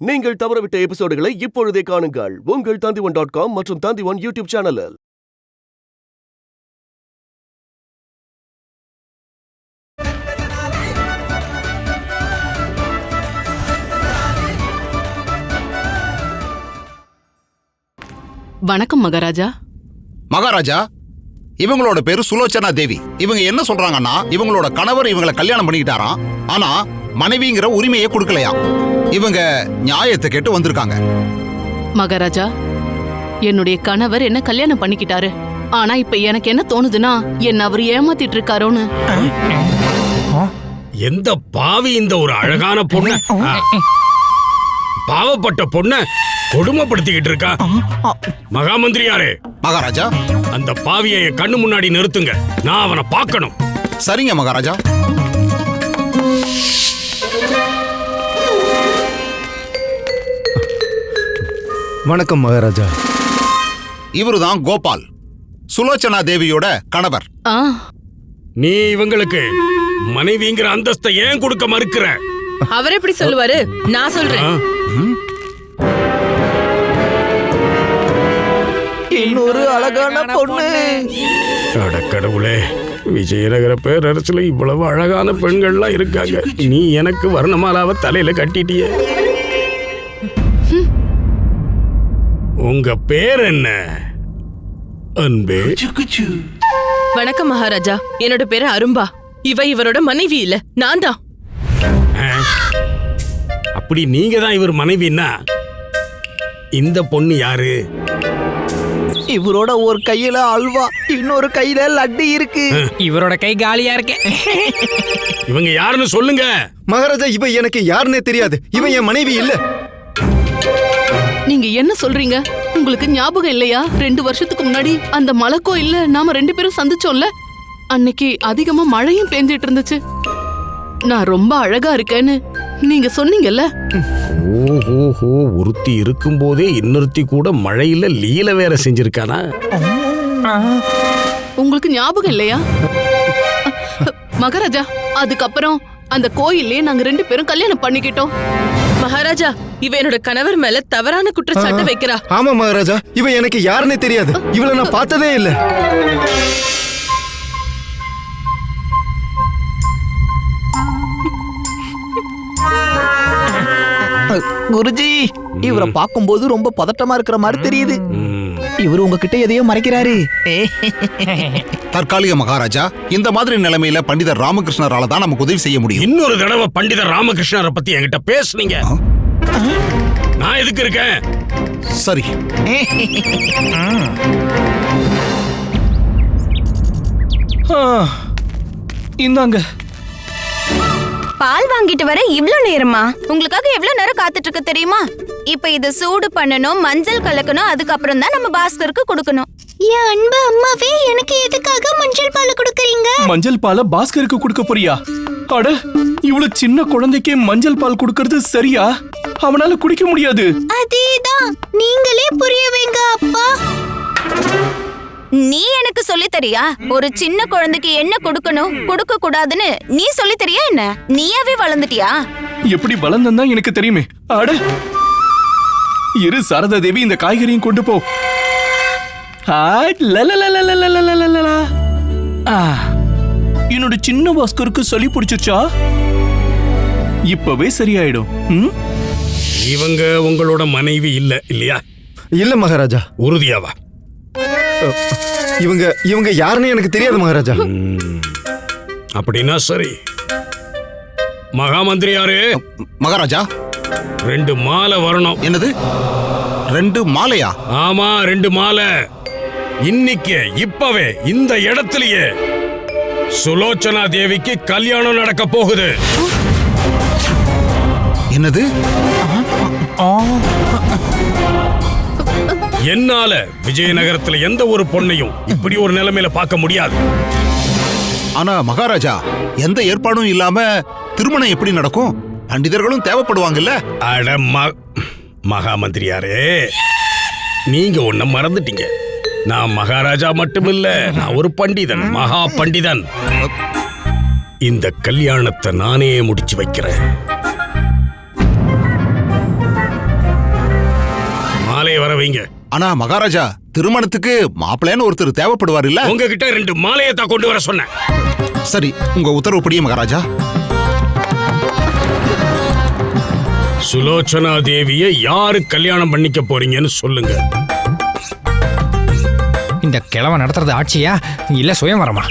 நீங்கள் தவறவிட்ட எபிசோடுகளை இப்பொழுதே காணுங்கள் உங்கள் Tandivan.com மற்றும் Tandivan யூடியூப் சேனலில். வணக்கம் மகாராஜா. மகாராஜா, இவங்களோட பேரு சுலோச்சனா தேவி. இவங்க என்ன சொல்றாங்கன்னா, இவங்களோட கணவர் இவங்களை கல்யாணம் பண்ணிக்கிட்டாராம், ஆனா மனைவிங்கிற உரிமையை கொடுக்கலையா. இவங்க நியாயத்தை கேட்டு வந்திருக்காங்க. மகாராஜா, என்னுடைய கணவர் என்ன கல்யாணம் பண்ணிக்கிட்டாரு. ஆனா இப்ப எனக்கு என்ன தோணுதுன்னா, என்ன அவர் ஏமாத்திட்டு இருக்காரோன்னு. எந்த பாவி இந்த ஒரு அழகான பொண்ணு, பாவப்பட்ட பொண்ண கொடுமைப்படுத்திக்கிட்டு இருக்கா. மகாமந்திரியாரே. மகாராஜா, அந்த பாவியை என் கண்ணு முன்னாடி நிறுத்துங்க, நான் அவனை பார்க்கணும். சரிங்க மகாராஜா. வணக்கம் மகாராஜா. இவருதான் கோபால், சுலோச்சனா தேவியோட கணவர். நீ இவங்களுக்கு மனைவிங்கிற அந்தஸ்தை ஏன் கொடுக்க மறுக்கிற? அவர் எப்படி சொல்லுவாரு, நான் சொல்றேன். இன்னொரு அழகான பொண்ணு. கடவுளே, விஜயநகர பேரரசுல இவ்வளவு அழகான பெண்கள்லாம் இருக்காங்க. நீ எனக்கு வர்ணமாலாவை தலையில கட்டிட்டிய. உங்க பேர் என்ன? அன்பே. வணக்கம் மகாராஜா, என்னோட பேரு அரும்பா. இவரோட மனைவி இல்ல, நான் தான். அப்படி நீங்க தான் இவர் மனைவின்னா, இந்த பொண்ணு யாரு? இவரோட ஒரு கையில அல்வா, இன்னொரு கையில லட்டு இருக்கு. இவரோட கை காலியா இருக்கு. இவங்க யாருன்னு சொல்லுங்க. மகாராஜா, இவ எனக்கு யாருன்னே தெரியாது. இவன் என் மனைவி இல்ல. நீங்க என்ன சொல்றீங்க? உங்களுக்கு ஞாபகம் இல்லையா? 2 வருஷத்துக்கு முன்னாடி அந்த மலைக்கோயில்ல நாம 2 பேரும் சந்திச்சோம்ல. அன்னைக்கு அதிகமா மழையும் பெஞ்சிட்டு இருந்துச்சு. நான் ரொம்ப அழகா இருக்கேன்னு நீங்க சொன்னீங்கல்ல. ஓஹோ, ஒருத்தி இருக்கும் போதே இன்னொருத்தி கூட மழையில லீல வேற செஞ்சிருக்கானா? உங்களுக்கு ஞாபகம் இல்லையா மகாராஜா? அதுக்கப்புறம் அந்த கோயிலே நாங்க 2 பேரும் கல்யாணம் பண்ணிக்கிட்டோம். மகாராஜா, இவ என்னோட கணவர் மேல தவறான குற்றச்சாட்டு வைக்கிறா. ஆமா மகாராஜா, இவ எனக்கு யாருன்னே தெரியாது. இவளை நான் பார்த்ததே இல்ல. குருஜி, இவரை பார்க்கும்போது ரொம்ப பதட்டமா இருக்கிற மாதிரி தெரியுது. இவரு உங்ககிட்ட எதையோ மறைக்கிறாரு. தற்காலிக மகாராஜா, இந்த மாதிரி நிலைமையில பண்டிதர் ராமகிருஷ்ணரால தான் நமக்கு உதவி செய்ய முடியும். இன்னொரு தடவை பண்டிதர் ராமகிருஷ்ணரை பத்தி என்கிட்ட பேசுனீங்க, நான் எதுக்கு இருக்கேன்? சரி. இந்தாங்க. பால் வாங்கிட்டு வர இவ்ளோ நேரமா? உங்களுக்காக எவ்வளவு நேரம் காத்துட்டு இருக்கு தெரியுமா? இப்ப இத சூடு பண்ணணும், மஞ்சள் கலக்கணும், அதுக்கப்புறம் தான் நம்ம பாஸ்கருக்கு கொடுக்கணும். என் அன்பு அம்மாவே, எனக்கு எதுக்காக மஞ்சள் பால் கொடுக்கறீங்க? மஞ்சள் பாலை பாஸ்கருக்கு கொடுக்க போறியா? அட, இவ்வளவு சின்ன குழந்தைக்கு மஞ்சள் பால் கொடுக்கறது சரியா? அவனால குடிக்க முடியாது. அதேதான், நீங்களே புரிய வைங்க அப்பா. நீ எனக்கு சொல்லி தரியா? ஒரு சின்ன குழந்தைக்கு என்ன கொடுக்கணும், கொடுக்க கூடாதுன்னு நீ சொல்லி தரியா என்ன? நீயாவே வளர்ந்துட்டியா? எப்படி வளர்ந்தா எனக்கு தெரியுமே. அட, இரு சாரதா தேவி, இந்த காய்கறியும் கொண்டு போ. என்னோட சின்ன பாஸ்கருக்கு சளி பிடிச்சிருச்சா? இப்பவே சரியாயிடும். இவங்க உங்களோட மனைவி இல்ல இல்லையா? இல்ல மகாராஜா. உறுதியாவா? இவங்க யாருன்னு எனக்கு தெரியாது மகாராஜா. அப்படின்னா சரி. மகாமந்திரியாரே. மகாராஜா, 2 மாலை வரணும். என்னது, 2 மாலையா? ஆமா, 2 மாலை. இன்னைக்கு இப்பவே இந்த இடத்திலேயே சுலோச்சனா தேவிக்கு கல்யாணம் நடக்க போகுது. என்னது? என்னால விஜயநகரத்துல எந்த ஒரு பொண்ணையும் இப்படி ஒரு நிலைமையில பார்க்க முடியாது. ஆனா மகாராஜா, எந்த ஏற்பாடும் இல்லாம திருமணம் எப்படி நடக்கும்? பண்டிதர்களும் தேவைப்படுவாங்கல்ல. அட மகாமந்திரியாரே, நீங்க ஒன்ன மறந்துட்டீங்க. நான் மகாராஜா மட்டுமில்ல, நான் ஒரு பண்டிதன், மகா பண்டிதன். இந்த கல்யாணத்தை நானே முடிச்சு வைக்கிறேன். மாலையை வர வைங்க. ஆனா மகாராஜா, திருமணத்துக்கு மாப்பிள்ளைன்னு ஒருத்தர் தேவைப்படுவார் இல்ல? உங்ககிட்ட 2 மாலையை தான் கொண்டு வர சொன்னேன். சரி, உங்க உத்தரவுப்படியே மகாராஜா. சுலோச்சனா தேவியை யாரு கல்யாணம் பண்ணிக்க போறீங்கன்னு சொல்லுங்க. இந்த கிழவன் நடத்துறது ஆட்சியா இல்ல சுயம்வரமா?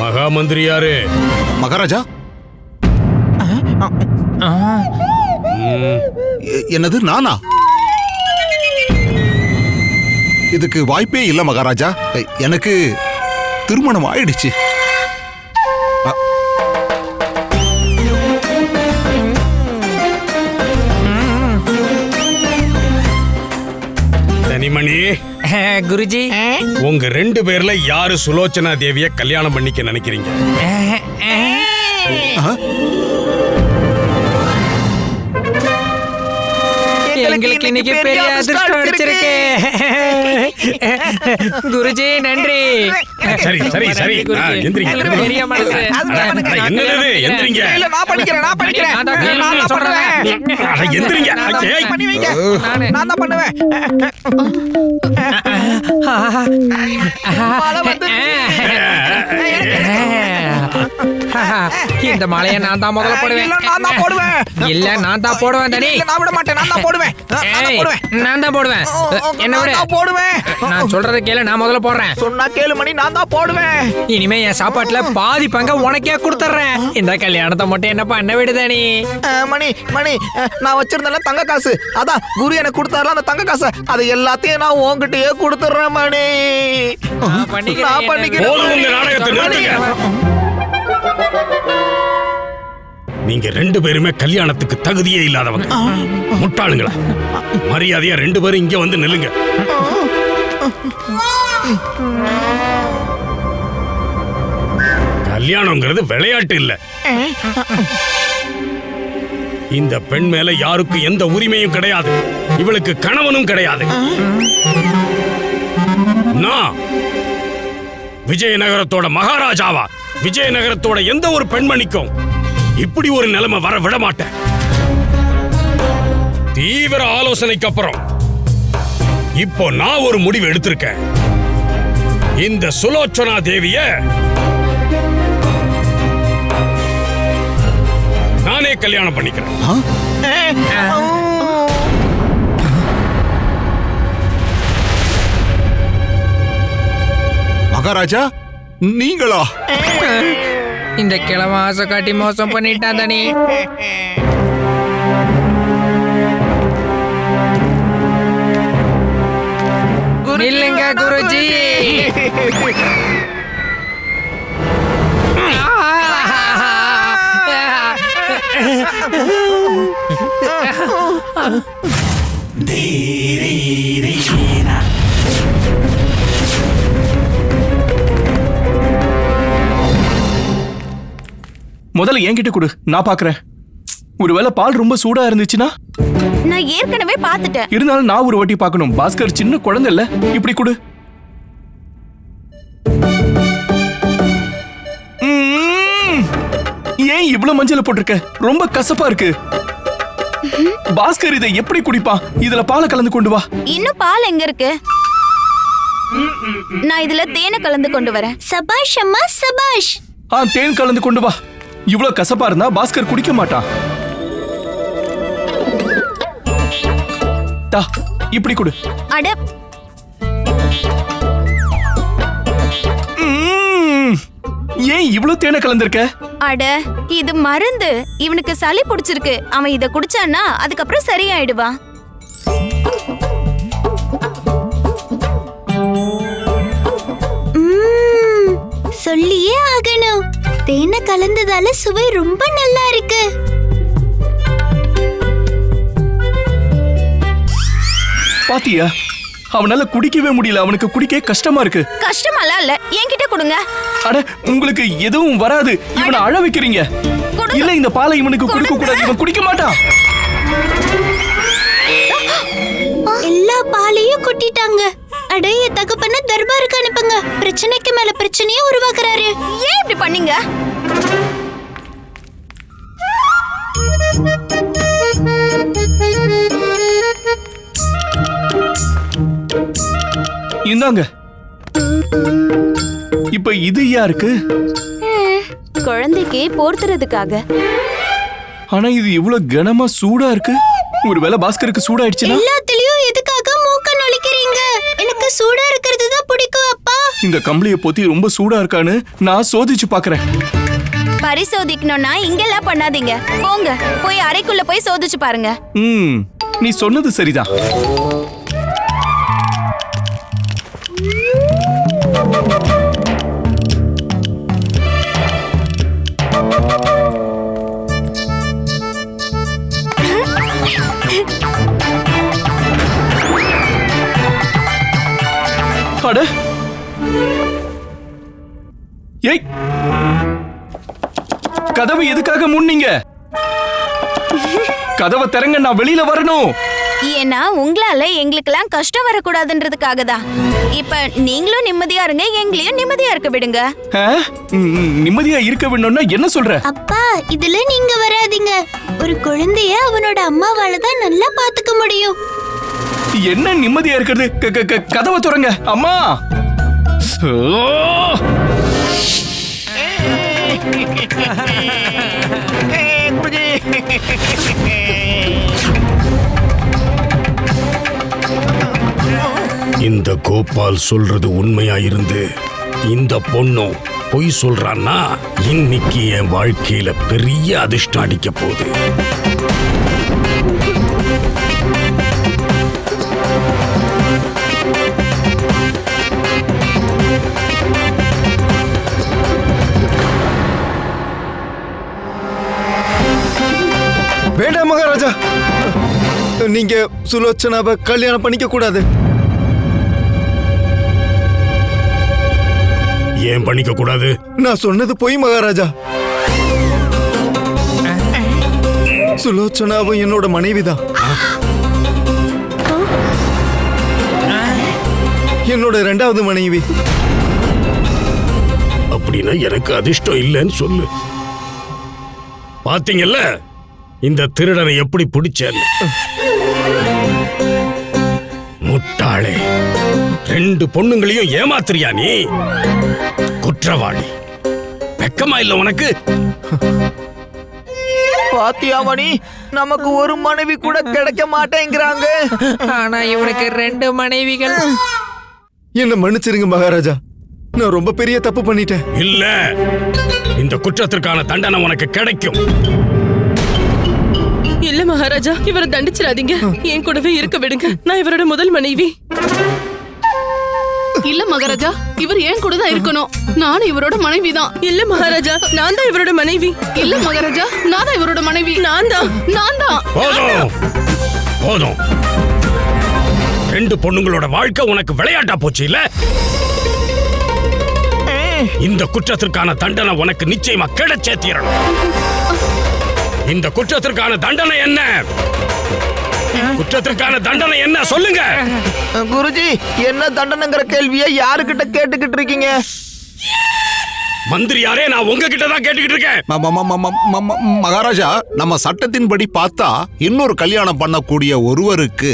மகா மந்திரி யாரு? மகாராஜா, என்னது நானா? இதுக்கு வாய்ப்பே இல்ல மகாராஜா. எனக்கு திருமணம் ஆயிடுச்சு. தனிமணி, குருஜி, உங்க 2 பேர்ல யாரு சுலோச்சனா தேவிய கல்யாணம் பண்ணிக்க நினைக்கிறீங்க? எங்களுக்கு இன்னைக்கு பெரிய அதிர்ஷ்டம் அடிச்சிருக்கு. குருஜி நன்றி. சரி சரி சரி, எந்திரிங்க. பெரிய மனசு. என்னது எந்திரிங்க. நான் படிக்கிறேன். நான் தான் சொல்றேன். அட, எந்திரிங்க. ஏய், நான் தான் பண்ணுவேன். இந்த மாலையை நான் தான் முதல்ல போடுவேன். நான் தான் போடுவேன். இல்ல நான் தான் போடுவேன். தனி நான் விட மாட்டேன். நான் தான் போடுவேன். நான் தான் போடுவேன். என்ன விட போடுவேன். நான் சொல்றத கேளு. நான் முதல்ல போடுறேன். சொன்னா கேளு மணி. நான் தான் போடுவேன். இனிமே என் சாப்பாட்டுல பாதி பங்க உனக்கே கொடுத்துறேன். இந்த கல்யாணத்தை மட்டும் என்ன பண்ண விடுதனி? மணி நான் வச்சிருந்தேன்ல தங்க காசு, அதான் குரு எனக்கு கொடுத்தாருல அந்த தங்க காசு, அது எல்லாத்தையும் நான் உன்கிட்டயே கொடுத்துறேன் மணி. நான் பண்ணிக்கிறேன். போதும், உங்க நாடகத்தை நிறுத்துங்க. நீங்க 2 பேருமே கல்யாணத்துக்கு தகுதியே இல்லாதவங்க, முட்டாளுங்களா. மரியாதையா 2 பேரும் இங்க வந்து நில்லுங்க. கல்யாணம்ங்கிறது விளையாட்டு இல்ல. இந்த பெண் மேல யாருக்கும் எந்த உரிமையும் கிடையாது. இவளுக்கு கணவனும் கிடையாது. நான் விஜயநகரத்தோட மகாராஜாவா, விஜயநகரத்தோட எந்த ஒரு பெண்மணிக்கும் இப்படி ஒரு நிலைமை வர விட மாட்டேன். தீவிர ஆலோசனைக்கு அப்புறம் இப்போ நான் ஒரு முடிவு எடுத்திருக்கேன். இந்த சுலோச்சனா தேவிய நானே கல்யாணம் பண்ணிக்கிறேன். மகாராஜா, நீங்களா? இந்த கிழமை ஆசை காட்டி மோசம் பண்ணிட்டான் தனி. இல்லைங்க குருஜி. முதல்ல என்கிட்ட கொடு, நான் பாக்குறேன். ஒருவேளை பால் ரொம்ப சூடா இருந்துச்சுன்னா? நான் ஏற்கனவே பார்த்துட்டேன். இருந்தாலும் நான் ஒரு வாட்டி பார்க்கணும். பாஸ்கர் சின்ன குழந்தை இல்ல, இப்படி கொடு. ஏன் இவ்வளவு மஞ்சள் போட்டிருக்க? ரொம்ப கசப்பா இருக்கு. பாஸ்கர் இதை எப்படி குடிப்பான்? இதுல பாலை கலந்து கொண்டு வா. இன்னும் பால் எங்க இருக்கு? நான் இதுல தேனை கலந்து கொண்டு வரேன். சபாஷ் அம்மா, சபாஷ். தேன் கலந்து கொண்டு வா. இவ்வளவு கசப்பா இருந்தா பாஸ்கர் குடிக்க மாட்டான். தா, இப்படி கொடு. அட, ஏன் இவ்வளவு தேனை கலந்திருக்க? அட, இது மருந்து. இவனுக்கு சளி பிடிச்சிருக்கு. அவன் இத குடிச்சான்னா அதுக்கப்புறம் சரியாயிடுவான். சொல்லியே ஆகணும். தேனை கலந்ததால சுவை ரொம்ப நல்லா இருக்கு. பாத்தியா, அவனால குடிக்கவே முடியல. அவனுக்கு குடிக்க கஷ்டமா இருக்கு. கஷ்டமாலாம் இல்ல, என்கிட்ட கொடுங்க. அட, உங்களுக்கு எதுவும் வராது. இவனை அழ வைக்கிறீங்க. இல்ல, இந்த பாலை இவனுக்கு கொடுக்க கூடாது. இவன் குடிக்க மாட்டான். எல்லா பாலையும் கொட்டிட்டாங்க. அட, என் தகப்பன தர்பாருக்கு அனுப்புங்க. பிரச்சனைக்கு மேல பிரச்சனையே உருவாக்குறாரு. ஏன் இப்படி பண்ணீங்க? இந்தாங்க. இப்ப இது யாருக்கு? குழந்தைக்கு போர்த்துறதுக்காக. ஆனா இது இவ்வளவு கனமா சூடா இருக்கு. ஒருவேளை பாஸ்கருக்கு சூடாயிடுச்சுன்னா? எல்லாத்துலயும் எதுக்காக மூக்க நொலிக்கிறீங்க? எனக்கு சூடா இருக்கிறது தான் பிடிக்கும் அப்பா. இந்த கம்பளிய பொத்தி ரொம்ப சூடா இருக்கான்னு நான் சோதிச்சு பாக்குறேன். பரிசோதிக்கணும்னா இங்கெல்லாம் பண்ணாதீங்க. போங்க, போய் அறைக்குள்ள போய் சோதிச்சு பாருங்க. நீ சொன்னது சரிதான். அட ஏய், கதவை எதுக்காக முன்னீங்க? கதவை திறங்க, நான் வெளியில வரணும். ஏன்னா உங்களால எங்களுக்கெல்லாம் கஷ்டம் வரக்கூடாதுன்றதுக்காக தான். இப்ப நீங்களும் நிம்மதியா இருங்க, எங்களையும் நிம்மதியா இருக்க விடுங்க. நிம்மதியா இருக்க வேணும்னா என்ன சொல்ற? அப்பா, இதுல நீங்க வராதீங்க. ஒரு குழந்தைய அவனோட அம்மாவால தான் நல்லா பாத்துக்க முடியும். என்ன நிம்மதியா இருக்கிறது? கதவை திறங்க அம்மா. இந்த கோபால் சொல்றது உண்மையா இருந்து இந்த பொண்ணும் பொய் சொல்றான்னா இன்னைக்கு என் வாழ்க்கையில பெரிய அதிர்ஷ்டம் அடிக்க போகுது. வேண்டாம் மகாராஜா, நீங்க சுலோச்சனாவை கல்யாணம் பண்ணிக்க கூடாது. ஏன் பண்ணிக்க கூடாது? நான் சொன்னது பொய் மகாராஜா. சுலோச்சனாவும் என்னோட மனைவிதான். என்னோட இரண்டாவது மனைவி. அப்படின்னா எனக்கு அதிர்ஷ்டம் இல்லைன்னு சொல்லு. பாத்தீங்கல்ல இந்த திருடனை எப்படி பிடிச்சேன்னு. முட்டாளே, 2 பொண்ணுங்களையும் ஏமாத்துறியா நீ? குற்றவாளி. வெக்கமா இல்ல உனக்கு? பாத்தியா மணி, நமக்கு ஒரு மனைவி கூட கிடைக்க மாட்டேங்கிறாங்க. ஆனா இவனுக்கு 2 மனைவிகள். என்ன மன்னிச்சிருங்க மகாராஜா, நான் ரொம்ப பெரிய தப்பு பண்ணிட்டேன். இல்ல, இந்த குற்றத்திற்கான தண்டனை உனக்கு கிடைக்கும். இல்ல மகாராஜா, இவரை தண்டிச்சிடாதீங்க. என் கூடவே இருக்க விடுங்க. நான் இவரோட முதல் மனைவி. இல்ல மகாராஜா, இவர் ஏன் கூட தான் இருக்கணும். நானும் இவரோட மனைவி தான். இல்ல மகாராஜா, நான் தான் இவரோட மனைவி. இல்ல மகாராஜா, நான் தான் இவரோட மனைவி. நான் தான். போதும் போதும். 2 பொண்ணுங்களோட வாழ்க்கை உனக்கு விளையாட்டா போச்சு இல்ல? இந்த குற்றத்திற்கான தண்டனை உனக்கு நிச்சயமா கிடைச்சே தீரணும். இந்த குற்றத்திற்கான தண்டனை என்ன? குற்றத்திற்கான தண்டனை என்ன சொல்லுங்க. குருஜி, என்ன தண்டனைங்கிற கேள்வியை யாருக்கிட்ட கேட்டுக்கிட்டு இருக்கீங்க? மந்திரியாரே, நான் உங்ககிட்ட தான் கேட்டுக்கிட்டு இருக்கேன். மகாராஜா, நம்ம சட்டத்தின்படி பார்த்தா இன்னொரு கல்யாணம் பண்ணக்கூடிய ஒருவருக்கு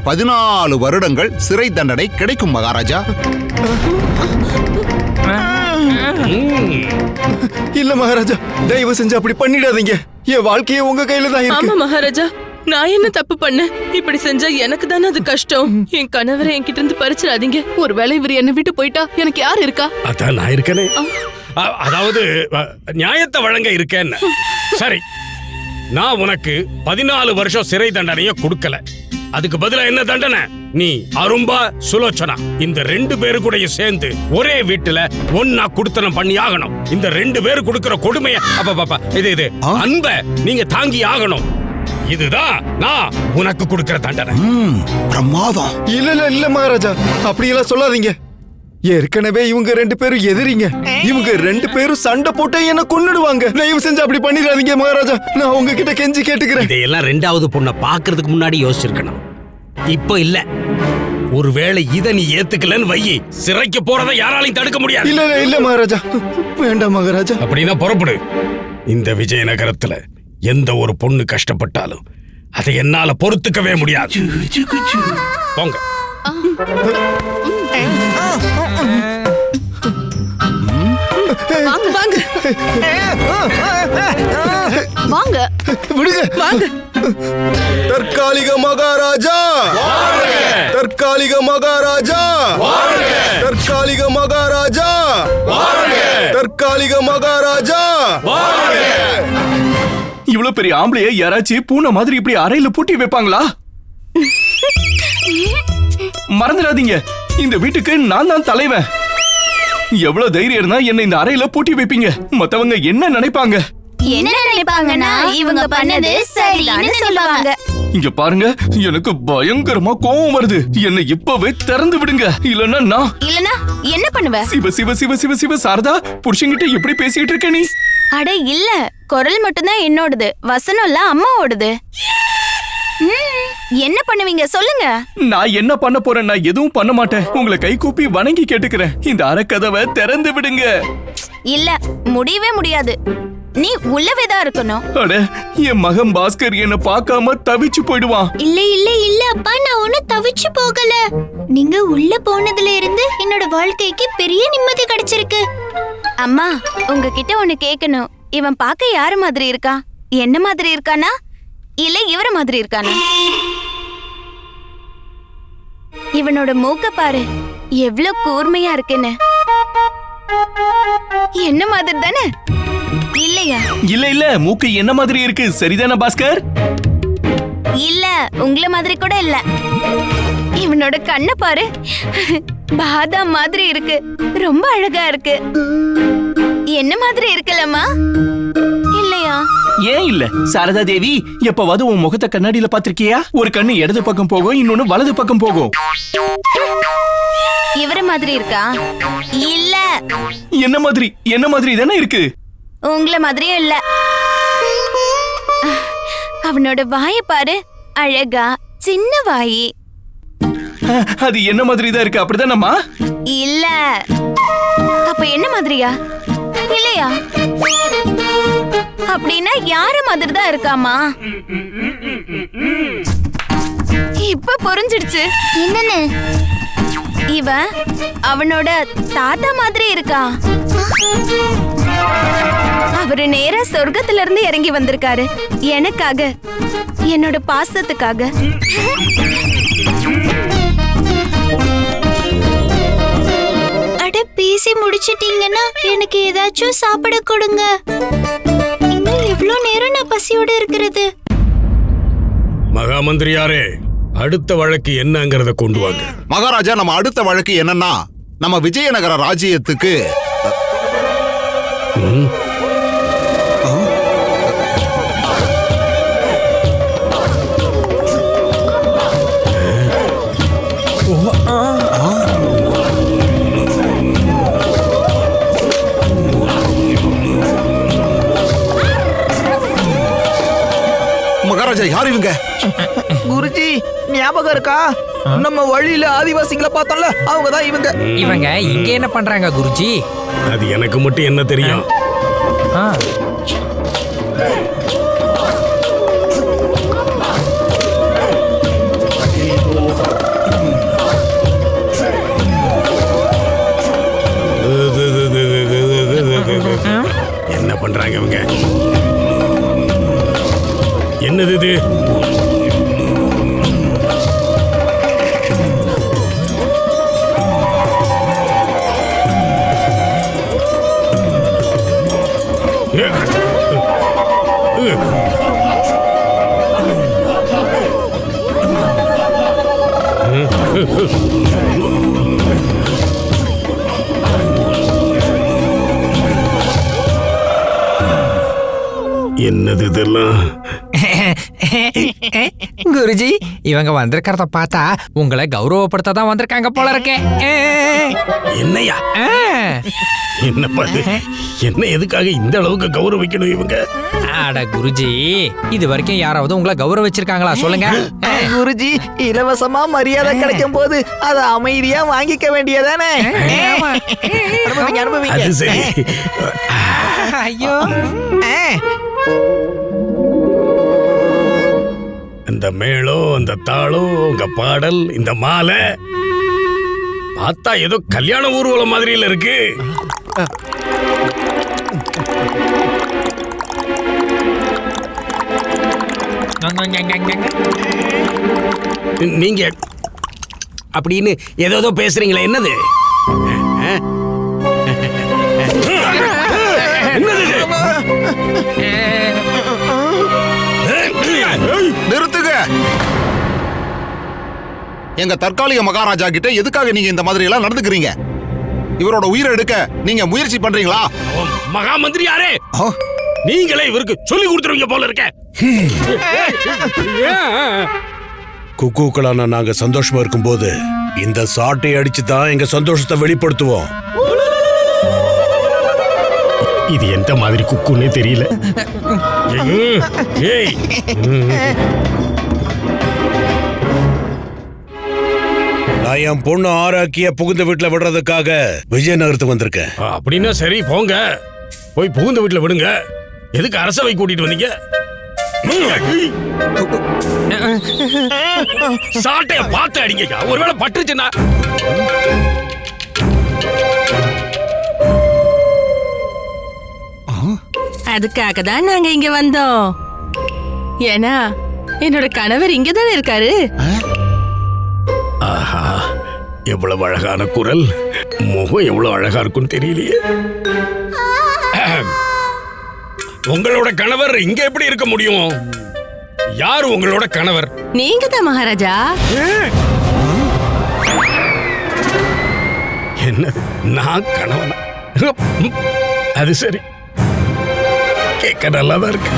14 வருடங்கள் சிறை தண்டனை கிடைக்கும் மகாராஜா. இல்ல மகாராஜா, தயவு செஞ்சு அப்படி பண்ணிடாதீங்க. என் வாழ்க்கையே உங்க கையில தான் இருக்கு. ஆமா மகாராஜா, நான் என்ன தப்பு பண்ண? இப்படி செஞ்சா எனக்கு தானே அது கஷ்டம். என் கணவரை என்கிட்ட இருந்து பறிச்சிடாதீங்க. ஒருவேளை இவர் என்ன விட்டு போயிட்டா எனக்கு யார் இருக்கா? அதான் நான் இருக்கனே. அதாவது நியாயத்தை வழங்க இருக்கேன்னு. சரி, நான் உனக்கு 14 வருஷம் சிறை தண்டனைய கொடுக்கல. அதுக்கு பதிலா என்ன தண்டனை? நீ அரும்பா, சுலோச்சனா இந்த 2 பேரு கூட சேர்ந்து ஒரே வீட்டுல ஒன்னா குடுத்தனம் பண்ணி ஆகணும். இந்த 2 பேரு கொடுக்கிற கொடுமைய இது அன்ப நீங்க தாங்கி ஆகணும். இதுதான் நான் உனக்கு கொடுக்கிற தண்டனை. பிரமாதம். இல்ல மகாராஜா, அப்படியெல்லாம் சொல்லாதீங்க. ஏற்கனவே இவங்க 2 பேரும் எதிரிங்க. இவங்க 2 பேரும் சண்டை போட்டு என்ன கொன்னுடுவாங்க. தயவு செஞ்சு அப்படி பண்ணிடாதீங்க மகாராஜா. நான் உங்ககிட்ட கெஞ்சி கேட்டுக்கிறேன். இதையெல்லாம் 2வது பொண்ணை பாக்குறதுக்கு முன்னாடி யோசிச்சிருக்கணும். இப்போ இல்ல. ஒருவேளை இதை நீ ஏத்துக்கலன்னு வையி, சிறைக்கு போறதை யாராலையும் தடுக்க முடியாது. இல்ல மகாராஜா, வேண்டாம் மகாராஜா. அப்படின்னா புறப்படு. இந்த விஜயநகரத்துல எந்த ஒரு பொண்ணு கஷ்டப்பட்டாலும் அதை என்னால பொறுத்துக்கவே முடியாது. போங்க. வாங்க வாங்க வாங்க விடுங்க. வாங்க. தற்காலிக மகாராஜா, தற்காலிக மகாராஜா, தற்காலிக மகாராஜா, தற்காலிக மகாராஜா. இவ்வளவு பெரிய ஆம்பளைய யாராச்சும் பூனை மாதிரி இப்படி அறையில பூட்டி வைப்பாங்களா? மறந்துடாதீங்க, இந்த வீட்டுக்கு நான் தான் தலைவன். எவ்வளவு தைரியம் இருந்தா என்ன இந்த அறையில பூட்டி வைப்பீங்க? மத்தவங்க என்ன நினைப்பாங்க? என்ன நினைப்பாங்கன்னா இவங்க பண்ணது சரின்னு சொல்லுவாங்க. இங்க பாருங்க, எனக்கு பயங்கரமா கோவம் வருது. என்னை இப்பவே திறந்து விடுங்க, இல்லன்னா என்ன பண்ணுவ? சிவ சிவ சிவ சிவ சிவ சாரதா, புருஷன்கிட்ட எப்படி பேசிட்டு இருக்க நீ? அட இல்ல, குரல் மட்டும்தான் என்னோடது, வசனம் இல்ல அம்மாவோடது. என்ன பண்ணுவீங்க சொல்லுங்க. நான் என்ன பண்ண போறேன்? நான் எதுவும் பண்ண மாட்டேன். உங்களை கை கூப்பி வணங்கி கேட்டுக்கிறேன், இந்த அறைக்கதவை திறந்து விடுங்க. இல்ல, முடியவே முடியாது. நீ உள்ளவேதான் இருக்கணும். அட, என் மகன் பாஸ்கர் என்ன பார்க்காம தவிச்சு போயிடுவான். இல்ல இல்ல இல்ல அப்பா, நான் ஒன்னும் தவிச்சு போகல. நீங்க உள்ள போனதுல இருந்து என்னோட வாழ்க்கைக்கு பெரிய நிம்மதி கிடைச்சிருக்கு. அம்மா, உங்ககிட்ட ஒண்ணு கேட்கணும். இவன் பார்க்க யாரு மாதிரி இருக்கா? என்ன மாதிரி இருக்கானா இல்ல இவர மாதிரி இருக்கானா? இவனோட மூக்க பாரு, எவ்வளவு கூர்மையா இருக்குன்னு. என்ன மாதிரி தானே? இல்லையா? இல்ல இல்ல, மூக்கு என்ன மாதிரி இருக்கு, சரிதானே பாஸ்கர்? இல்ல, உங்கள மாதிரி கூட இல்ல. இவனோட கண்ணை பாரு, பாதாம் மாதிரி இருக்கு, ரொம்ப அழகா இருக்கு. என்ன மாதிரி இருக்குல்லம்மா? இல்லையா? ஏன் இல்ல சாரதா தேவி, எப்பவாவது உன் முகத்தை கண்ணாடியில பாத்திருக்கியா? ஒரு கண்ணு இடது பக்கம் போகும், இன்னொன்னு வலது பக்கம் போகும். இவர மாதிரி இருக்கா? இல்ல. என்ன மாதிரி? என்ன மாதிரி தானே இருக்கு. உங்கள மாதிரியும் இல்ல. அவனோட வாய பாரு, அழகா சின்ன வாயி. அது என்ன மாதிரி தான் இருக்கு, அப்படிதானம்மா? இல்ல. அப்ப என்ன மாதிரியா? இல்லையா? அப்படின்னா யார மாதிரி தான் இருக்காமா? இப்ப புரிஞ்சிடுச்சு. என்னன்னு? இவ அவனோட தாத்தா மாதிரி இருக்கா. அவரு நேரா சொர்க்கத்துல இருந்து இறங்கி வந்திருக்காரு எனக்காக, என்னோட பாசத்துக்காக. அட, பேசி முடிச்சிட்டீங்கன்னா எனக்கு ஏதாச்சும் சாப்பிட கொடுங்க. இன்னும் எவ்வளவு நேரம் நான் பசியோட இருக்கிறது? மகாமந்திரியாரே, அடுத்த வழக்கு என்னங்கறத கொண்டு வாங்க. மகாராஜா, நம்ம அடுத்த வழக்கு என்னன்னா, நம்ம விஜயநகர ராஜ்யத்துக்கு மகாராஜா, யார் இவங்க? குருஜி, ஞாபகம் இருக்கா? நம்ம வழியில ஆதிவாசிகளை பார்த்தோம்ல, அவங்கதான் இவங்க. இவங்க இங்க என்ன பண்றாங்க குருஜி? அது எனக்கு மட்டும் என்ன தெரியும்? என்ன பண்றாங்க இவங்க? என்னது இது? என்னது இதெல்லாம்? குருஜி, இவங்க வந்திருக்கிறத பார்த்தா உங்களை கௌரவப்படுத்த தான் வந்திருக்காங்க போல இருக்கே. என்னையா? என்ன பாது? என்ன எதுக்காக இந்த அளவுக்கு கௌரவிக்கணும் இவங்க? அட குருஜி, இது வரைக்கும் யாராவது உங்களை கௌரவிச்சிருக்காங்களா சொல்லுங்க? குருஜி, இலவசமா மரியாதை கிடைக்கும் போது அதை அமைதியா வாங்கிக்க வேண்டியதானே? அது சரி. ஐயோ, இந்த மேளம், இந்த தாளம், உங்க பாடல், இந்த மாலை பார்த்தா ஏதோ கல்யாண ஊர்வலம் மாதிரியில இருக்கு. நீங்க அப்படின்னு ஏதோ பேசுறீங்களே, என்னது? நிறுத்துங்க. எங்க தற்காலிக மகாராஜா கிட்ட எதுக்காக நீங்க இந்த மாதிரி எல்லாம் நடந்துக்கிறீங்க? இவரோட உயிரை எடுக்க நீங்க முயற்சி பண்றீங்களா? மகா மந்திரி யாரே? நீங்களே இவருக்கு சொல்லி கொடுத்துருவீங்க போல இருக்க. குக்கூக்களான நாங்க சந்தோஷமா இருக்கும்போது இந்த சாட்டை அடிச்சு தான் எங்க சந்தோஷத்தை வெளிப்படுத்துவோம். இது எந்த மாதிரி குக்குன்னே தெரியல. ஏய், நான் என் பொண்ணு ஆராக்கிய புகுந்த வீட்டுல விடுறதுக்காக விஜயநகரத்துக்கு வந்திருக்கேன். அப்படின்னா சரி, போங்க. போய் புகுந்த வீட்டுல விடுங்க. எதுக்கு அரசவை கூட்டிட்டு வந்தீங்க? சாட்டைய பார்த்து அடிங்க. ஒருவேளை பட்டுச்சுன்னா அதுக்காக தான் நாங்க இங்க வந்தோம். ஏன்னா என்னோட கணவர் இங்க தானே இருக்காரு. ஆஹா, எவ்வளவு அழகான குரல், முகம் எவ்வளவு அழகா இருக்குன்னு தெரியலையே. உங்களோட கணவர் இங்க எப்படி இருக்க முடியும்? யார் உங்களோட கணவர்? நீங்க தான் மகாராஜா. என்ன, நான் கணவனா? அது சரி, கேட்க நல்லாதான் இருக்கு.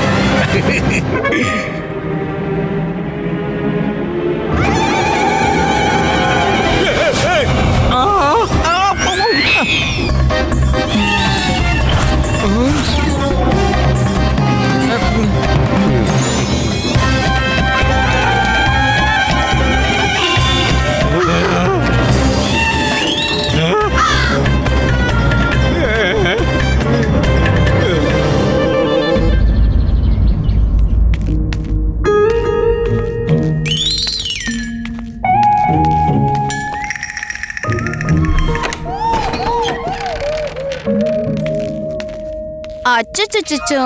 அச்சச்சோ,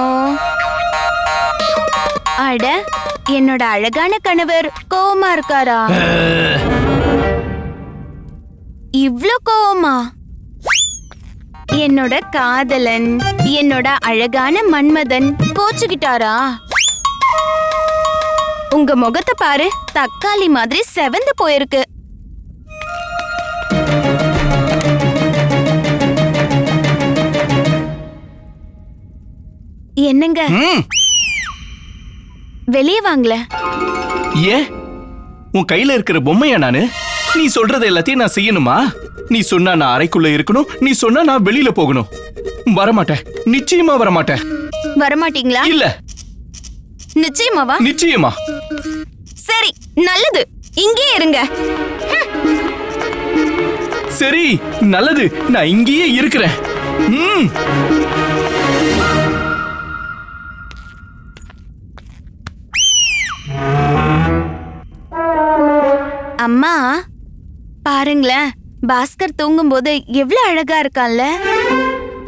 அட, என்னோட அழகான கணவர் கோவமா இருக்காரா? இவ்ளோ கோவமா? என்னோட காதலன், என்னோட அழகான மன்மதன் கோச்சுக்கிட்டாரா? உங்க முகத்தை பாரு, தக்காளி மாதிரி செவந்து போயிருக்கு. என்னங்க, வெளியே வாங்கல. ஏன்? உன் கையில இருக்கிற பொம்மையா நானு? நீ சொல்றது எல்லாத்தையும் நான் செய்யணுமா? நீ சொன்னா நான் அறைக்குள்ள இருக்கணும், நீ சொன்னா நான் வெளியில போகணும். வரமாட்டேன், நிச்சயமா வரமாட்டேன். வரமாட்டீங்களா? இல்ல. நிச்சயமாவா? நிச்சயமா. சரி, நல்லது, இங்கே இருங்க. சரி, நல்லது, நான் இங்கேயே இருக்கிறேன். அம்மா பாருங்களேன், பாஸ்கர் தூங்கும் போது எவ்வளவு அழகா இருக்கான்ல.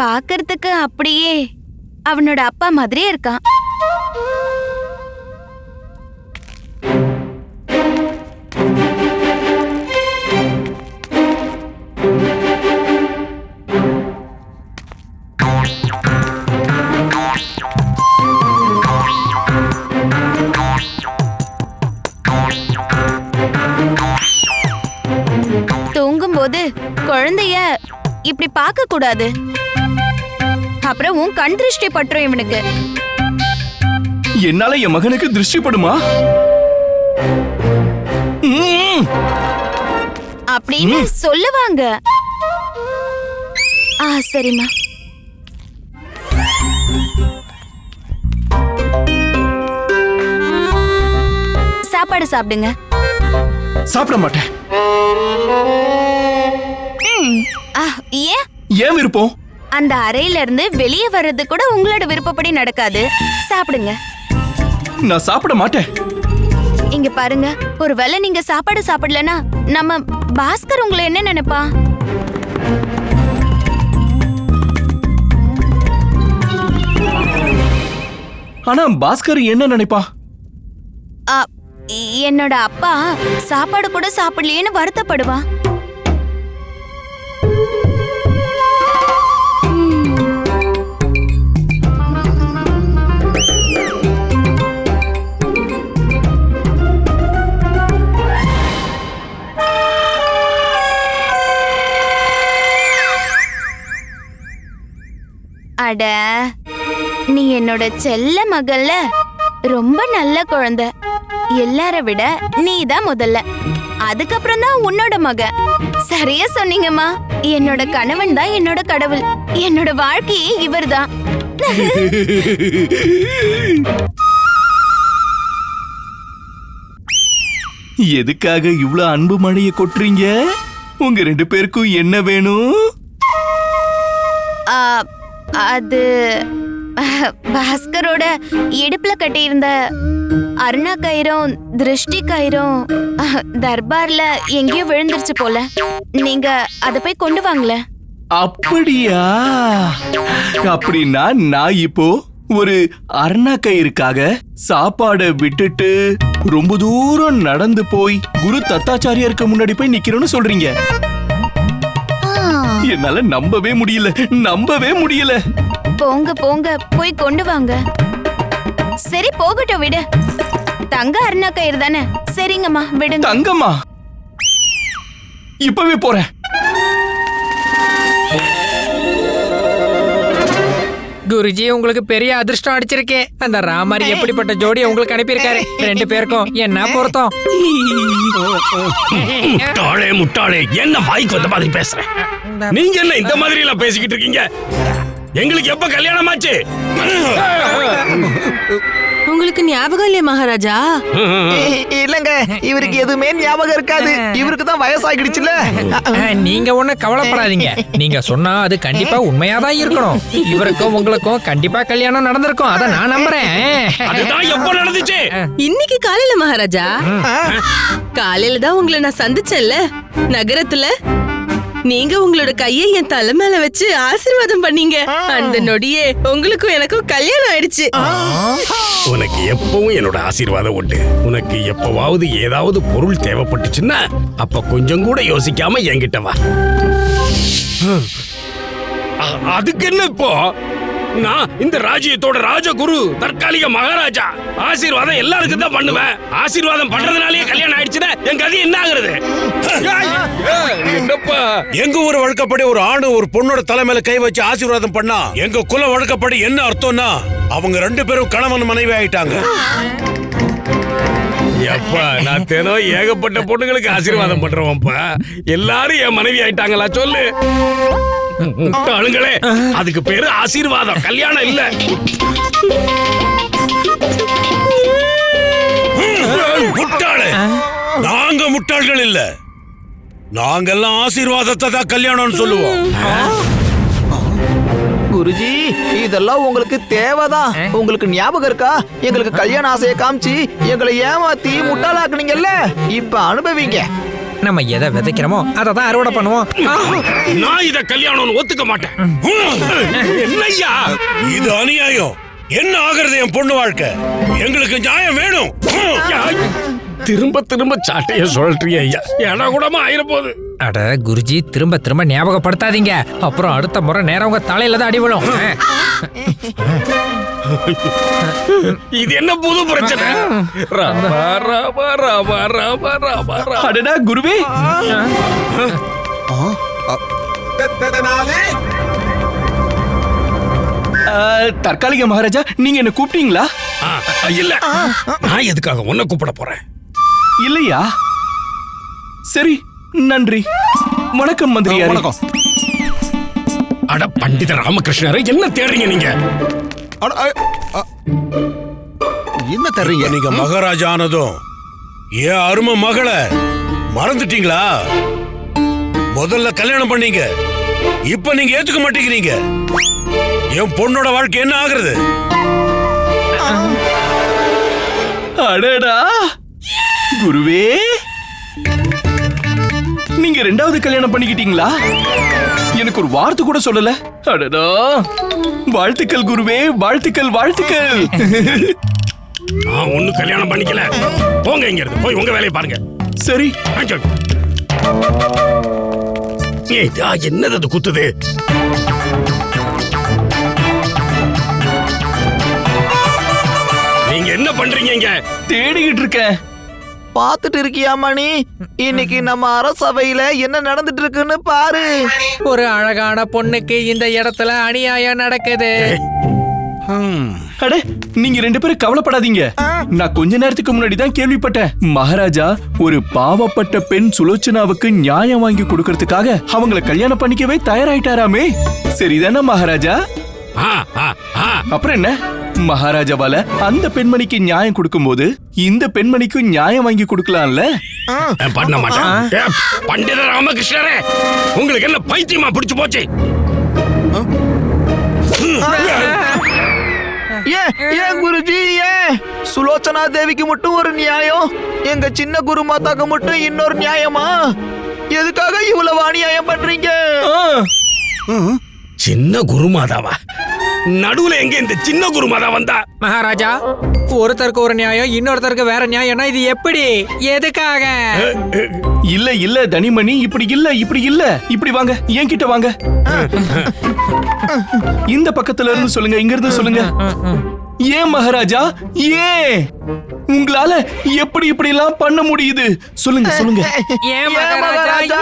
பாக்குறதுக்கு அப்படியே அவனோட அப்பா மாதிரியே இருக்கான். தூங்கும்போது குழந்தைய இப்படி பார்க்க கூடாது, அப்புறம் உன் கண் திருஷ்டி பற்றும் இவனுக்கு. என்னால என் மகனுக்கு திருஷ்டி படுமா? அப்படின்னு சொல்லுவாங்க. சரிம்மா. சாப்பாடு சாப்பிடுங்க. சாப்பிட மாட்டேன். ஏன்? ஏன் விருப்பம்? அந்த அறையில இருந்து வெளியே வர்றது கூட உங்களோட விருப்பப்படி நடக்காது. சாப்பிடுங்க. நான் சாப்பிட மாட்டேன். இங்க பாருங்க, ஒருவேளை நீங்க சாப்பாடு சாப்பிடலனா நம்ம பாஸ்கர் உங்களை என்ன நினைப்பா? ஆனா பாஸ்கர் என்ன நினைப்பா? ஆ, என்னோட அப்பா சாப்பாடு கூட சாப்பிடலையேன்னு வருத்தப்படுவா. அட, நீ என்னோட செல்ல மகள்ல, ரொம்ப நல்ல குழந்தை. எல்லார விட நீ தான் முதல்ல, அதுக்கப்புறம் தான் உன்னோட மக. சரியா சொன்னீங்கம்மா. என்னோட கணவன் தான் என்னோட கடவுள். என்னோட வாழ்க்கையே இவர்தான். எதுக்காக இவ்ளோ அன்பு மழையை கொட்டுறீங்க? உங்க 2 பேருக்கும் என்ன வேணும்? அது பாஸ்கரோட இடுப்புல கட்டியிருந்த அருணா கயிறும் திருஷ்டி கயிறும் தர்பார்ல எங்கேயோ விழுந்துருச்சு போல. நீங்க அத போய் கொண்டு வாங்களே. அப்படியா? அப்படின்னா நான் இப்போ ஒரு அருணா கயிறுக்காக சாப்பாட விட்டுட்டு ரொம்ப தூரம் நடந்து போய் குரு தத்தாச்சாரியாருக்கு முன்னாடி போய் நிக்கிறேன்னு சொல்றீங்க? என்னால நம்பவே முடியல. போங்க போங்க, போய் கொண்டு வாங்க. சரி, போகட்டும், விடு. தங்க அருணா கயிறு தானே. சரிங்கம்மா, விடுங்க. தங்கம்மா? இப்பவே போறேன். குருஜி, உங்களுக்கு பெரிய அதிர்ஷ்டம் அடிச்சிருக்கேன். அந்த ராமர் எப்படிப்பட்ட ஜோடி உங்களுக்கு அனுப்பியிருக்காரு. 2 பேருக்கும் என்ன பொருத்தம். முட்டாளே, என்ன வாய்க்கு வந்த மாதிரி பேசுறேன்? நீங்க என்ன இந்த மாதிரி எல்லாம் பேசிக்கிட்டு இருக்கீங்க? எங்களுக்கு எப்ப கல்யாணம் ஆச்சு? உங்களுக்கு ஞாபகம் இல்லையா மகாராஜா? இல்லங்க, இவருக்கு எதுவுமே ஞாபகம் இருக்காது. இவருக்கு தான் வயசாகிடுச்சுல. நீங்க ஒண்ணு கவலைப்படாதீங்க. நீங்க சொன்னா அது கண்டிப்பா உண்மையாதான் இருக்கணும். இவருக்கும் உங்களுக்கும் கண்டிப்பா கல்யாணம் நடந்திருக்கும். அத நான் நம்புறேன். அதுதான் எப்ப நடந்துச்சு? இன்னைக்கு காலையில மகாராஜா. காலையில தான் உங்களை நான் சந்திச்சேன்ல நகரத்துல. நீங்க உங்களோட கையை என் தலை மேல வச்சு ஆசீர்வாதம் பண்ணீங்க. அந்த நொடியே உங்களுக்கும் எனக்கும் கல்யாணம் ஆயிடுச்சு. உனக்கு எப்பவும் என்னோட ஆசீர்வாதம் உண்டு. உனக்கு எப்பவாவது ஏதாவது பொருள் தேவைப்பட்டுச்சுன்னா அப்ப கொஞ்சம் கூட யோசிக்காம என்கிட்ட வா. அதுக்கு என்ன இப்போ? நான் இந்த ராஜ்யத்தோட ராஜகுரு, தற்காலிக மகாராஜா. ஆசீர்வாதம் எல்லாருக்கும் தான் பண்ணுவேன். ஆசீர்வாதம் பண்றதுனாலே கல்யாணம் ஆயிடுச்சுன்னா என் கதை என்ன ஆகுறது? என்னப்பா, எங்க ஊர் வழக்கப்படி ஒரு ஆணு ஒரு பொண்ணோட தலைமையில கை வச்சு ஆசீர்வாதம் பண்ணா எங்க குல வழக்கப்படி என்ன அர்த்தம்னா அவங்க 2 பேரும் கணவன் மனைவி ஆயிட்டாங்க. எப்பா, நான் தினம் ஏகப்பட்ட பொண்ணுங்களுக்கு ஆசீர்வாதம் பண்றவன்ப்பா. எல்லாரும் என் மனைவி ஆயிட்டாங்களா சொல்லு? ஆளுங்களே, அதுக்கு பேரு ஆசீர்வாதம், கல்யாணம் இல்ல. முட்டாளே, நாங்க முட்டாள்கள் இல்ல. நாங்கெல்லாம் ஆசீர்வாதத்தை தான் கல்யாணம்னு சொல்லுவோம். குருஜி, இதெல்லாம் உங்களுக்கு தேவைதான். உங்களுக்கு ஞாபகம் இருக்கா? எங்களுக்கு கல்யாண ஆசையை காமிச்சு எங்களை ஏமாத்தி முட்டாளாக்குனீங்கல்ல. இப்ப அனுபவிங்க. நம்ம எதை விதைக்கிறோமோ அதை தான் அறுவடை பண்ணுவோம். நான் இத கல்யாணம் ஒத்துக்க மாட்டேன். என்னய்யா இது அநியாயம். என்ன ஆகிறது என் பொண்ணு வாழ்க்கை? எங்களுக்கு நியாயம் வேணும். திரும்ப திரும்ப சாட்டைய சொல்றியா ஐயா? ஏடா கூடமா ஆயிரப்போகுது. அட குருஜி, திரும்ப திரும்ப ஞாபகப்படுத்தாதீங்க. அப்புறம் அடுத்த முறை நேரம் உங்க தலையில தான் அடி விழும். இது என்ன புது பிரச்சனை? அடடா குருவே, தற்காலிக மகாராஜா, நீங்க என்ன கூப்பிட்டீங்களா? இல்ல, நான் எதுக்காக உன்னை கூப்பிட போறேன்? இல்லையா? சரி, நன்றி. வணக்கம் மந்திரியாரே. வணக்கம். அட பண்டித ராமகிருஷ்ணரே, என்ன தேடுறீங்க நீங்க? என்ன தர்றீங்க? நீங்க மகாராஜா ஆனதும் ஏன் அருமை மகளை மறந்துட்டீங்களா? முதல்ல கல்யாணம் பண்ணீங்க, இப்ப நீங்க ஏத்துக்க மாட்டேங்கிறீங்க. என் பொண்ணோட வாழ்க்கை என்ன ஆகுறது? அடடா குருவே, நீ நீங்க ரெண்டாவது கல்யாணம் பண்ணிக்கிட்டீங்களா? எனக்கு ஒரு வார்த்தை கூட சொல்லல. அடடா, வாழ்த்துக்கள் குருவே, வாழ்த்துக்கள் வாழ்த்துக்கள். நான் ஒண்ணு கல்யாணம் பண்ணிக்கல. போங்க இங்க இருந்து, போய் உங்க வேலையை பாருங்க. சரி. என்னது அது குத்துது? நீங்க என்ன பண்றீங்க இங்க? தேடிக்கிட்டு இருக்கேன். பாத்துட்டு இருக்கியா மணி? இன்னைக்கு நம்ம அரசவையில என்ன நடந்துட்டு இருக்குன்னு பாரு. ஒரு அழகான பொண்ணுக்கு இந்த இடத்துல அநியாயம் நடக்குது. அட, நீங்க ரெண்டு பேரும் கவலைப்படாதீங்க. நான் கொஞ்ச நேரத்துக்கு முன்னாடி தான் கேள்விப்பட்டேன். மகாராஜா ஒரு பாவப்பட்ட பெண் சுலோச்சனாவுக்கு நியாயம் வாங்கி கொடுக்கறதுக்காக அவங்கள கல்யாணம் பண்ணிக்கவே தயாராயிட்டாராமே. சரிதானே மகாராஜா? அப்புறம் என்ன, மகாராஜாவால அந்த பெண்மணிக்கு நியாயம் கொடுக்கும்போது இந்த பெண்மணிக்கு நியாயம் வாங்கி கொடுக்கலாம்ல? பண்ண மாட்டேன். பண்டித ராமகிருஷ்ணரே, உங்களுக்கு என்ன பைத்தியமா பிடிச்சு போச்சு? ஏன் குருஜி, ஏன் சுலோச்சனா தேவிக்கு மட்டும் ஒரு நியாயம், எங்க சின்ன குரு மாதாக்கு மட்டும் இன்னொரு நியாயமா? எதுக்காக இவ்வளவு அநியாயம் பண்றீங்க? சின்ன குருமாதாவா? நடுவுல எங்க இந்த சின்ன குருமாதா வந்தா? மகாராஜா, ஒருத்தருக்கு ஒரு நியாயம், இன்னொருத்தருக்கு வேற நியாயம்னா இது எப்படி? எதுக்காக? இல்ல இல்ல தனிமணி, இப்படி இல்ல, இப்படி இல்ல, இப்படி வாங்க, என்கிட்ட வாங்க. இந்த பக்கத்துல இருந்து சொல்லுங்க, இங்க இருந்து சொல்லுங்க. ஏன் மகாராஜா, ஏன் உங்களால எப்படி இப்படி எல்லாம் பண்ண முடியுது? சொல்லுங்க சொல்லுங்க. ஏன் மகாராஜா,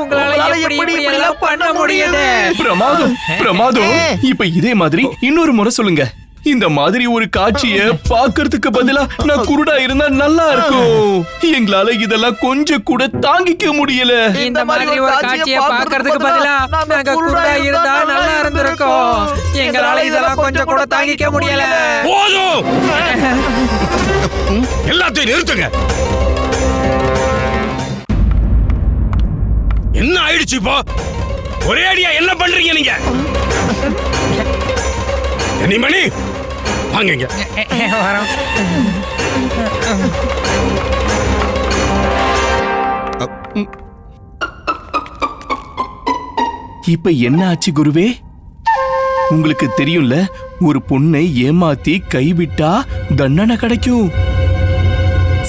உங்களால எப்படி எல்லாம் பண்ண முடியுது? பிரமாதம் பிரமாதம். இப்ப இதே மாதிரி இன்னொரு முறை சொல்லுங்க. இந்த மாதிரி ஒரு காட்சிய பாக்குறதுக்கு பதிலா நான் குருடா இருந்தா நல்லா இருக்கும். எங்களால இதெல்லாம் கொஞ்சம் கூட தாங்கிக்க முடியல. இந்த மாதிரி ஒரு காட்சியை பாக்குறதுக்கு பதிலா நாங்க குருடா இருந்தா நல்லா இருந்திருக்கும். எங்களால இதெல்லாம் கொஞ்சம் கூட தாங்கிக்க முடியல. போதும், எல்லாத்தையும் நிறுத்துங்க. என்ன ஆயிடுச்சு இப்போ? ஒரே அடியா என்ன பண்றீங்க நீங்க? மணி வாங்க இங்க. இப்ப என்ன ஆச்சு குருவே? உங்களுக்கு தெரியும்ல, ஒரு பொண்ணை ஏமாத்தி கைவிட்டா தண்டனை கிடைக்கும்.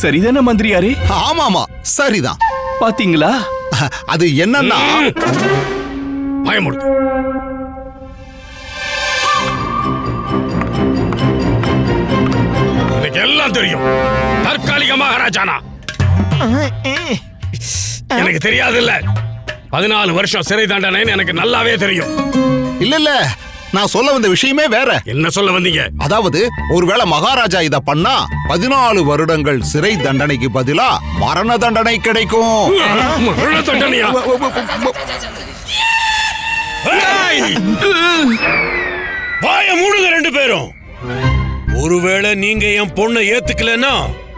சரிதானே மந்திரியாரே? ஆமாமா, சரிதான். பாத்தீங்களா? அது என்னன்னா, பயமுடுது. எனக்கு எல்லாம் தெரியும். தற்காலிக மகாராஜானா எனக்கு தெரியாது இல்ல. 14 வருஷம் சிறை தண்டனைன்னு எனக்கு நல்லாவே தெரியும். இல்ல இல்ல, நான் சொல்ல வந்த விஷயமே வேற. என்ன சொல்ல வந்தீங்க? அதாவது, ஒருவேளை மகாராஜா இத பண்ணா 14 வருடங்கள் சிறை தண்டனைக்கு பதிலா மரண தண்டனை கிடைக்கும். மரண தண்டனையா? வாய மூடுங்க ரெண்டு பேரும். ஒருவேளை நீங்க என் பொண்ணை ஏத்துக்கலன்னா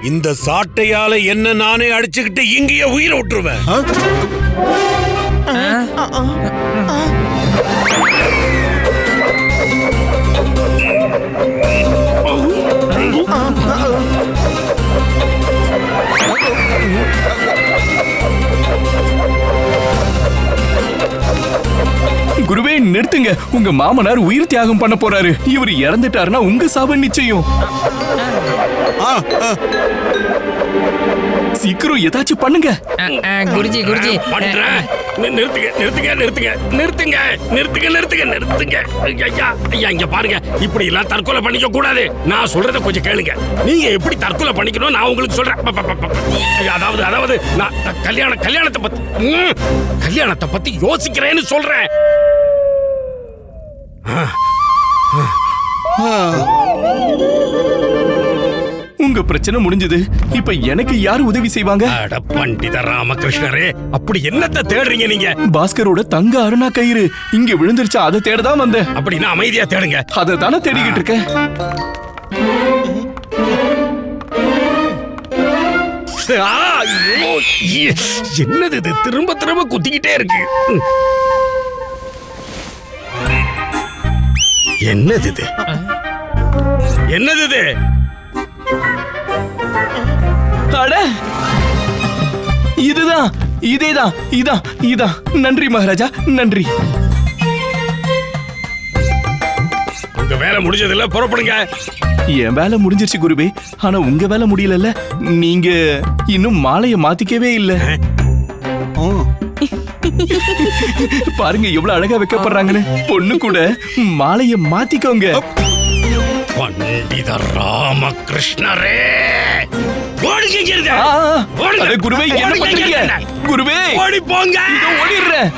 இந்த சாட்டையால என்ன நானே அடிச்சுக்கிட்டு இங்கேயே உயிரை விட்டுருவேன். குருவே நிறுத்துங்க. உங்க மாமனார் உயிர் தியாகம் பண்ண போறாரு. இவர் இறந்துட்டாருன்னா உங்க சாபம் நிச்சயம். சீக்கிரம் ஏதாச்சும் பண்ணுங்க. குருஜி குருஜி, நிறுத்துங்க நிறுத்துங்க நிறுத்துங்க நிறுத்துங்க நிறுத்துங்க நிறுத்துங்க நிறுத்துங்க. ஐயா ஐயா, இங்க பாருங்க, இப்படி எல்லாம் தற்கொலை பண்ணிக்க கூடாது. நான் சொல்றத கொஞ்சம் கேளுங்க. நீங்க எப்படி தற்கொலை பண்ணிக்கணும் நான் உங்களுக்கு சொல்றேன். அதாவது நான் கல்யாணத்தை பத்தி யோசிக்கிறேன்னு சொல்றேன். உங்க பிரச்சனை முடிஞ்சது. இப்ப எனக்கு யார் உதவி செய்வாங்க? அட பண்டித ராமகிருஷ்ணரே, அப்படி என்னத்தை தேடுறீங்க நீங்க? பாஸ்கரோட தங்க அருணா கயிறு இங்க விழுந்துருச்சா, அதை தேடதான் வந்தேன். அப்படின்னா அமைதியா தேடுங்க. அதை தானே தேடிக்கிட்டு இருக்கேன். என்னது இது? திரும்ப திரும்ப குத்திக்கிட்டே இருக்கு. என்னது இது? என்னது இது? அட, இதுதான் இதேதான் இதான் இதான். நன்றி மகாராஜா, நன்றி. உங்க வேலை முடிஞ்சதுல புறப்படுங்க. என் வேலை முடிஞ்சிருச்சு குருவே, ஆனா உங்க வேலை முடியலல்ல. நீங்க இன்னும் மாலைய மாத்திக்கவே இல்ல. பாருங்க எவ்வளவு அழகா வைக்கப்படுறாங்கன்னு. பொண்ணு கூட மாலைய மாத்திக்கோங்க. பண்டித ராமகிருஷ்ணரே, குருவே என்ன பண்றீங்க? குருவே ஓடி போங்க. ஓடிடுறேன்.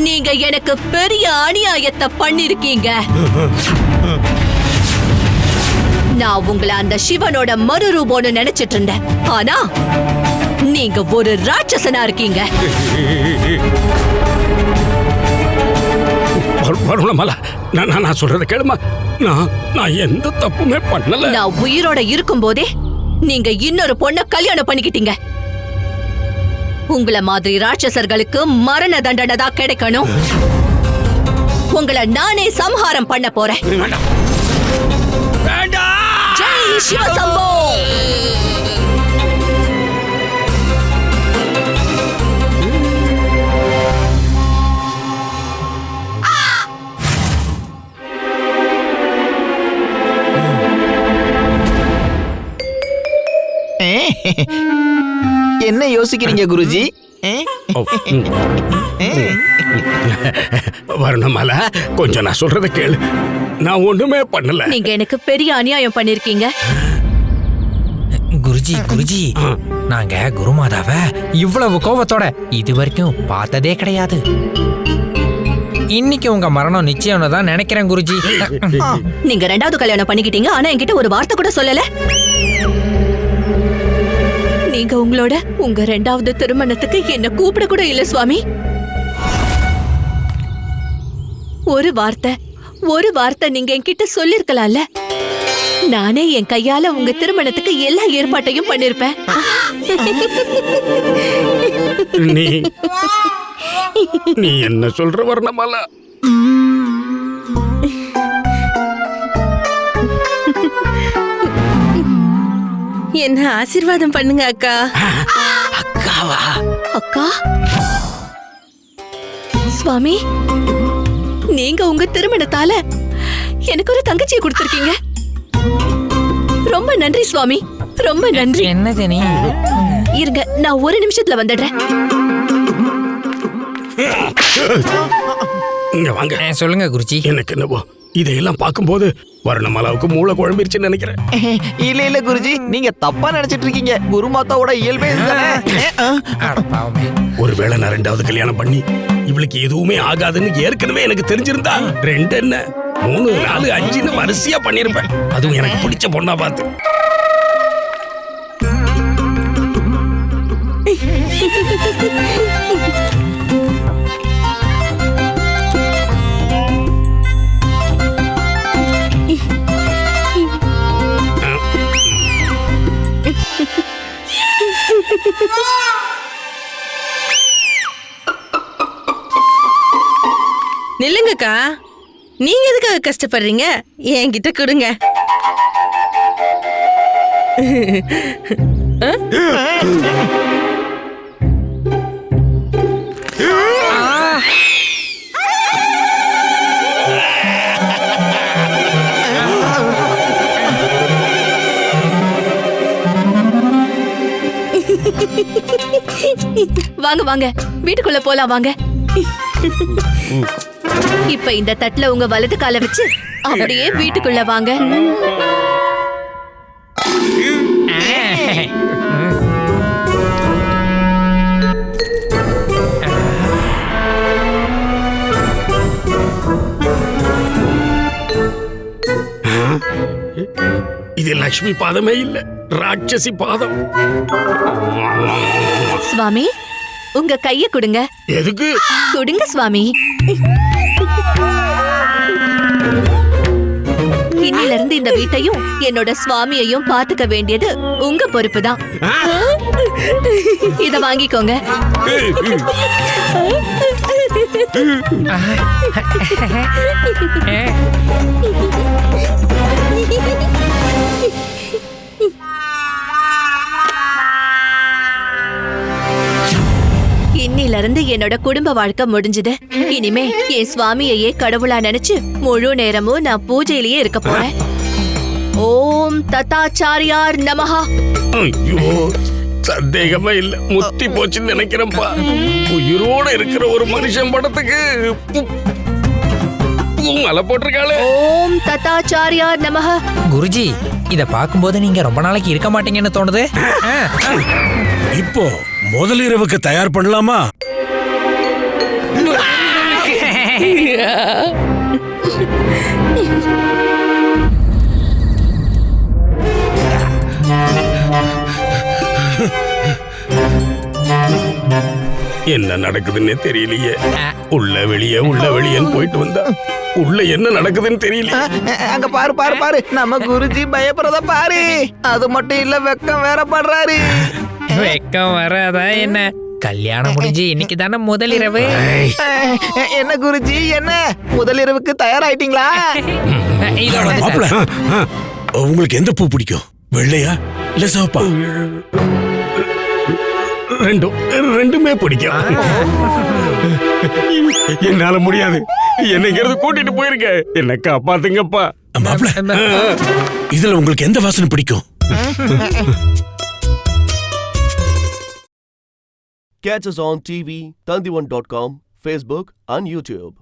நீங்க எனக்கு பெரிய அநியாயத்தை பண்ணிருக்கீங்க. நான் உங்களை அந்த சிவனோட மறுரூபம்னு நினைச்சிட்டு இருந்தேன். ஆனா நீங்க ஒரு ராட்சசனா இருக்கீங்க. வருணமாலா, நான் சொல்றத கேளுமா. நான் எந்த தப்புமே பண்ணல. நான் உயிரோட இருக்கும் போதே நீங்க இன்னொரு பொண்ண கல்யாணம் பண்ணிக்கிட்டீங்க. உங்கள மாதிரி ராட்சசர்களுக்கு மரண தண்டனை தான் கிடைக்கணும். உங்களை நானே சம்ஹாரம் பண்ண போறேன். ஜெய் சிவசம்போ. என்ன யோசிக்கிறீங்க குருஜி? வருணமாலா, கொஞ்சம் நான் சொல்றத கேளு. நான் ஒண்ணுமே பண்ணல. நீங்க எனக்கு பெரிய அநியாயம் பண்ணிருக்கீங்க. குருஜி குருஜி, நாங்க குருமாதாவை இவ்வளவு கோபத்தோட இது வரைக்கும் பார்த்ததே கிடையாது. இன்னைக்கு உங்க மரணம் நிச்சயம்னு தான் நினைக்கிறேன் குருஜி. நீங்க ரெண்டாவது கல்யாணம் பண்ணிக்கிட்டீங்க, ஆனா என்கிட்ட ஒரு வார்த்தை கூட சொல்லல. நீங்க உங்க ரெண்டாவது திருமணத்துக்கு என்ன கூப்பிட கூட இல்ல சுவாமி. ஒரு வார்த்தை நீங்க என்கிட்ட சொல்லிருக்கலாம்ல. நானே என் கையால உங்க திருமணத்துக்கு எல்லா ஏற்பாட்டையும் பண்ணிருப்பேன். நீ என்ன சொல்ற வர்ணமாலா? என்ன ஆசீர்வாதம் பண்ணுங்க அக்கா. அக்காவா? அக்கா சுவாமி, நீங்க உங்க திருமணத்தால எனக்கு ஒரு தங்கச்சியை கொடுத்திருக்கீங்க. ரொம்ப நன்றி சுவாமி, ரொம்ப நன்றி. என்னது நீ? இருங்க, நான் ஒரு நிமிஷத்துல வந்துடுறேன். இங்க வாங்க. சொல்லுங்க குருஜி. எனக்கு என்னவோ இதையெல்லாம் பார்க்கும்போது வருணமாலாவுக்கு மூளை குழம்பிருச்சுன்னு நினைக்கிறேன். இல்ல குருஜி, நீங்க தப்பா நினைச்சிட்டு இருக்கீங்க. குருமாதாவோட இயல்பே இதுதானே. ஒருவேளை நான் ரெண்டாவது கல்யாணம் பண்ணி இவளுக்கு எதுவுமே ஆகாதுன்னு ஏற்கனவே எனக்கு தெரிஞ்சிருந்தா 2 என்ன 3 4 5 வரிசையா பண்ணிருப்பேன். அதுவும் எனக்கு பிடிச்ச பொண்ணா பார்த்து. நில்லுங்கக்கா, நீங்க எதுக்காக கஷ்டப்படுறீங்க? என்கிட்ட கொடுங்க. வாங்க வாங்க வீட்டுக்குள்ள போலாம் வாங்க. இப்ப இந்த தட்டுல உங்க வலது காலை வச்சு அப்படியே வீட்டுக்குள்ள வாங்க. இது லக்ஷ்மி பாதமே இல்ல, ராட்சசி பாதம். சுவாமி உங்க கைய கொடுங்க. எதுக்கு? கொடுங்க சுவாமி. இன்னில இருந்து இந்த வீட்டையும் என்னோட சுவாமியையும் பாத்துக்க வேண்டியது உங்க பொறுப்பு தான். இத வாங்கிக்கோங்க. இன்னில இருந்து என்னோட குடும்ப வாழ்க்கை முடிஞ்சது. இனிமே என் சுவாமியையே கடவுளா நினைச்சு முழு நேரமும் நான் பூஜையிலேயே இருக்க போறேன். ஓம் தத்தாச்சாரியார் நமஹா. ஐயோ, சந்தேகமா இல்ல, முத்தி போச்சுன்னு நினைக்கிறேன்ப்பா. உயிரோட இருக்கிற ஒரு மனுஷன் படத்துக்கு மலை போட்டிருக்காளே. ஓம் தத்தாச்சாரியார் நமஹா. குருஜி, இத பாக்கும்போது நீங்க ரொம்ப நாளைக்கு இருக்க மாட்டீங்கன்னு தோணுது. இப்போ முதல் இரவுக்கு தயார் பண்ணலாமா? என்ன நடக்குதுன்னு தெரியலையே. உள்ள வெளியேன்னு போயிட்டு வந்தா உள்ள என்ன நடக்குதுன்னு தெரியல. அங்க பாரு பாரு பாரு, நம்ம குருஜி பயப்படுறத பாரு. அது மட்டும் இல்ல, வெக்கம் வேற படுறாரு. வெக்கம் வராதா என்ன? கல்யாணம் முடிஞ்சு இன்னைக்கு தானே முதல் இரவு. என்ன குருஜி, என்ன முதல் இரவுக்கு தயாராயிட்டீங்களா? மாப்பிள, உங்களுக்கு எந்த பூ பிடிக்கும்? வெள்ளையா இல்ல சிவப்பா? ரெண்டுமே பிடிக்கும். என்னால முடியாது, என்னைங்கிறது கூட்டிட்டு போயிருக்க. என்ன காப்பாத்துங்கப்பா. மாப்பிள, இதுல உங்களுக்கு எந்த வாசனை பிடிக்கும்? Catch us on TV, Tandivan.com, Facebook and YouTube.